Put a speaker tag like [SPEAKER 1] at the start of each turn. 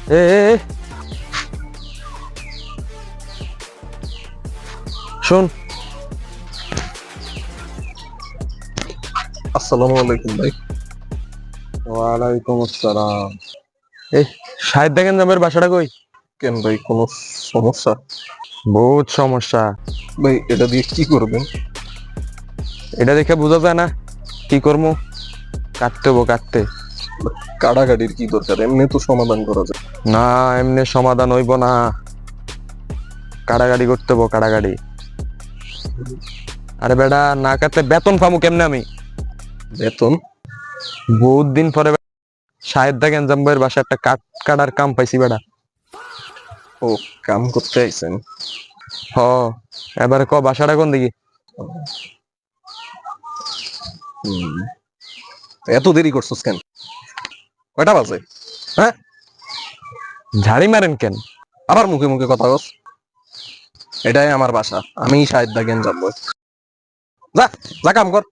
[SPEAKER 1] এ এ, এ, শোন।
[SPEAKER 2] আসসালামু আলাইকুম ভাই।
[SPEAKER 1] ওয়ালাইকুম আসসালাম। এই শাহেদ দেখেন জামের বাসাটা কই?
[SPEAKER 2] কেন ভাই, কোনো সমস্যা?
[SPEAKER 1] বহুত সমস্যা।
[SPEAKER 2] ভাই এটা দিয়ে কি করবেন?
[SPEAKER 1] এটা দেখে বোঝা যায় না কি করবো? কাটতে হবো, কাটতে।
[SPEAKER 2] কাড়াকাড়ির কি দরকার, এমনি তো সমাধান করা যায়।
[SPEAKER 1] না, এমনি সমাধান হইব না, কাড়াকাড়ি করতে হবো, কাড়াকাড়ি। আরে বেটা, না কাটলে বেতন পামু কেমনে আমি?
[SPEAKER 2] বেতন?
[SPEAKER 1] বহুত দিন পরে শাহেদ দেখেন জাম্বের বাসা একটা কাঠ কাটার কাম পাইছি বেটা।
[SPEAKER 2] ও, কাম করতে আইছেন?
[SPEAKER 1] হ, এবারে ক বাসাটা কোন দিকে?
[SPEAKER 2] হুম, এত দেরি করছস কেন? কয়টা বাজে? হ্যাঁ,
[SPEAKER 1] ঝাড়ি মারেন কেন?
[SPEAKER 2] আবার মুখে মুখে কথা বস। এটাই আমার বাসা, আমি শাহেদ দাগেন যাবো। যা, যা কাম কর।